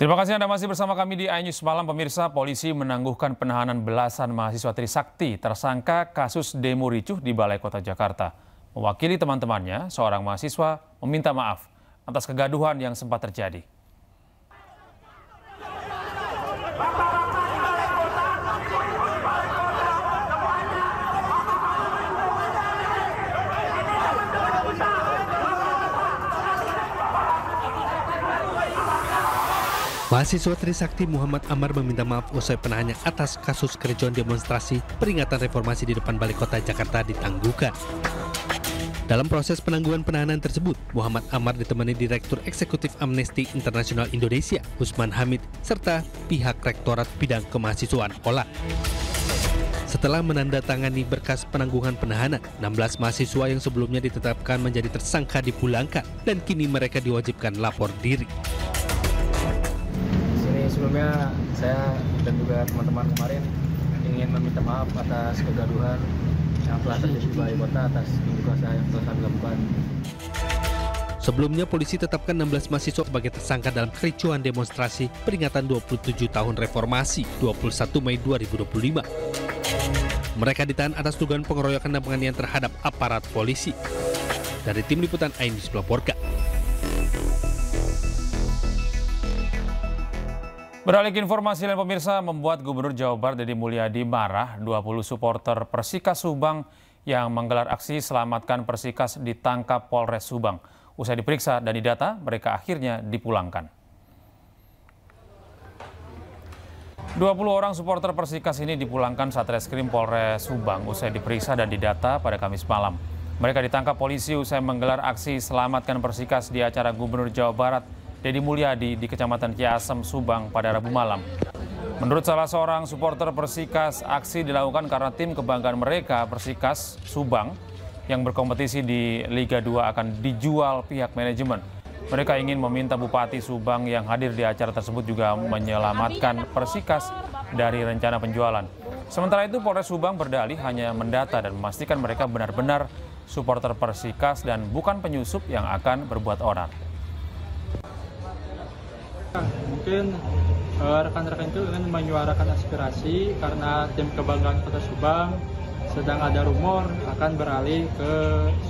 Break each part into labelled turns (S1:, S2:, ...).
S1: Terima kasih Anda masih bersama kami di iNews Malam. Pemirsa, polisi menangguhkan penahanan belasan mahasiswa Trisakti tersangka kasus demo ricuh di Balai Kota Jakarta. Mewakili teman-temannya, seorang mahasiswa meminta maaf atas kegaduhan yang sempat terjadi.
S2: Mahasiswa Trisakti Muhammad Amar meminta maaf usai penahannya atas kasus kericuan demonstrasi peringatan reformasi di depan Balai Kota Jakarta ditangguhkan. Dalam proses penangguhan penahanan tersebut, Muhammad Amar ditemani Direktur Eksekutif Amnesty Internasional Indonesia, Usman Hamid, serta pihak Rektorat Bidang Kemahasiswaan OLA. Setelah menandatangani berkas penangguhan penahanan, 16 mahasiswa yang sebelumnya ditetapkan menjadi tersangka dipulangkan dan kini mereka diwajibkan lapor diri.
S3: Sebelumnya saya dan juga teman-teman kemarin ingin meminta maaf atas kegaduhan yang telah terjadi di Balai Kota atas unjuk rasa yang telah kami lakukan.
S2: Sebelumnya polisi tetapkan 16 mahasiswa sebagai tersangka dalam kericuan demonstrasi peringatan 27 tahun reformasi 21 Mei 2025. Mereka ditahan atas dugaan pengeroyokan dan penganiayaan terhadap aparat polisi. Dari tim liputan iNews melaporkan.
S1: Beralih ke informasi lain, pemirsa, membuat Gubernur Jawa Barat Deddy Mulyadi marah. 20 supporter Persikas Subang yang menggelar aksi Selamatkan Persikas ditangkap Polres Subang. Usai diperiksa dan didata, mereka akhirnya dipulangkan. 20 orang supporter Persikas ini dipulangkan Satreskrim Polres Subang usai diperiksa dan didata pada Kamis malam. Mereka ditangkap polisi usai menggelar aksi Selamatkan Persikas di acara Gubernur Jawa Barat Deddy Mulyadi di Kecamatan Ciasem, Subang pada Rabu malam. Menurut salah seorang supporter Persikas, aksi dilakukan karena tim kebanggaan mereka, Persikas Subang, yang berkompetisi di Liga 2 akan dijual pihak manajemen. Mereka ingin meminta Bupati Subang yang hadir di acara tersebut juga menyelamatkan Persikas dari rencana penjualan. Sementara itu, Polres Subang berdalih hanya mendata dan memastikan mereka benar-benar supporter Persikas dan bukan penyusup yang akan berbuat onar.
S4: Mungkin rekan-rekan itu ingin menyuarakan aspirasi karena tim kebanggaan Kota Subang sedang ada rumor akan beralih ke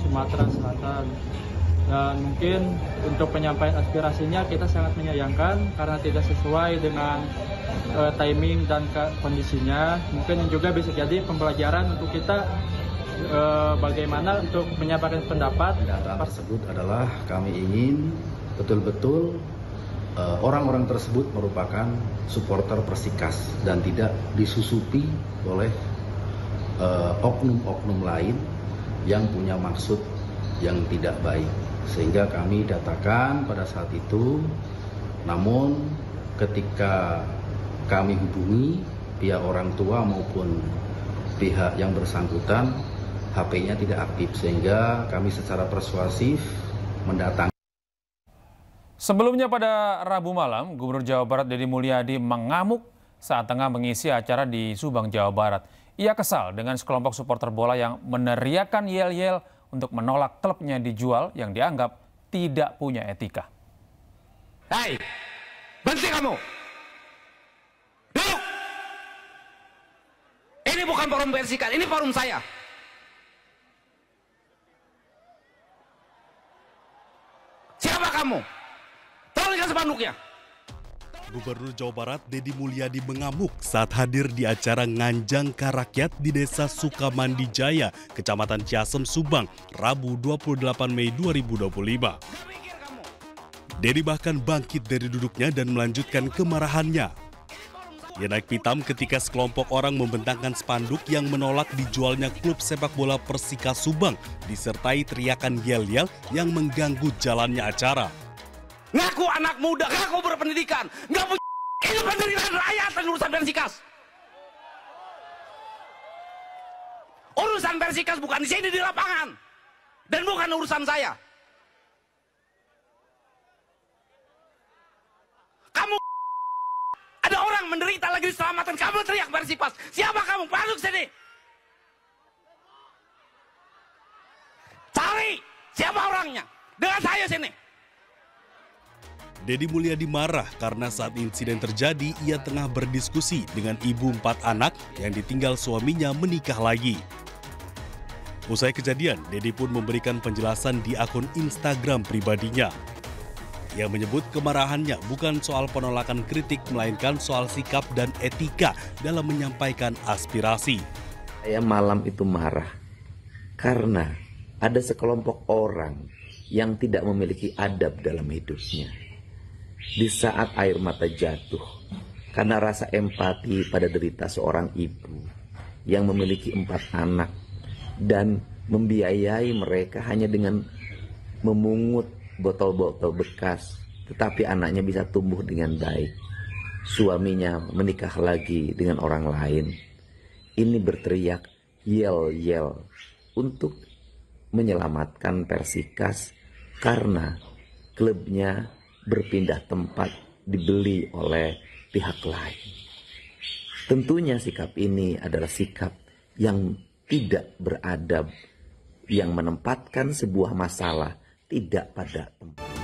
S4: Sumatera Selatan. Dan mungkin untuk penyampaian aspirasinya kita sangat menyayangkan karena tidak sesuai dengan timing dan kondisinya. Mungkin juga bisa jadi pembelajaran untuk kita bagaimana untuk menyampaikan pendapat.
S5: Pernyataan tersebut adalah kami ingin betul-betul orang-orang tersebut merupakan supporter Persikas dan tidak disusupi oleh oknum-oknum lain yang punya maksud yang tidak baik. Sehingga kami datakan pada saat itu, namun ketika kami hubungi pihak orang tua maupun pihak yang bersangkutan, HP-nya tidak aktif, sehingga kami secara persuasif mendatangi.
S1: Sebelumnya pada Rabu malam, Gubernur Jawa Barat Deddy Mulyadi mengamuk saat tengah mengisi acara di Subang, Jawa Barat. Ia kesal dengan sekelompok supporter bola yang meneriakan yel-yel untuk menolak klubnya dijual yang dianggap tidak punya etika.
S6: Hai, berhenti kamu! Duduk! Ini bukan forum Persikas, ini forum saya. Siapa kamu? Spanduknya.
S7: Gubernur Jawa Barat Deddy Mulyadi mengamuk saat hadir di acara Nganjang Karakyat di Desa Sukamandi Jaya, Kecamatan Ciasem, Subang, Rabu 28 Mei 2025. Deddy bahkan bangkit dari duduknya dan melanjutkan kemarahannya. Ia naik pitam ketika sekelompok orang membentangkan spanduk yang menolak dijualnya klub sepak bola Persikas Subang, disertai teriakan yel-yel yang mengganggu jalannya acara.
S6: Ngaku anak muda, ngaku berpendidikan, nggak punya ini penderitaan rakyat dan urusan Persikas. Urusan Persikas bukan di sini di lapangan dan bukan urusan saya. Kamu ada orang menderita lagi diselamatkan, kamu teriak Persikas. Siapa kamu? Masuk sini. Cari siapa orangnya dengan saya sini.
S7: Deddy Mulyadi marah karena saat insiden terjadi ia tengah berdiskusi dengan ibu 4 anak yang ditinggal suaminya menikah lagi. Usai kejadian, Deddy pun memberikan penjelasan di akun Instagram pribadinya. Ia menyebut kemarahannya bukan soal penolakan kritik, melainkan soal sikap dan etika dalam menyampaikan aspirasi.
S8: Saya malam itu marah karena ada sekelompok orang yang tidak memiliki adab dalam hidupnya. Di saat air mata jatuh karena rasa empati pada derita seorang ibu yang memiliki 4 anak dan membiayai mereka hanya dengan memungut botol-botol bekas, tetapi anaknya bisa tumbuh dengan baik. Suaminya menikah lagi dengan orang lain. Ini berteriak yel-yel untuk menyelamatkan Persikas karena klubnya berpindah tempat dibeli oleh pihak lain. Tentunya sikap ini adalah sikap yang tidak beradab, yang menempatkan sebuah masalah tidak pada tempat.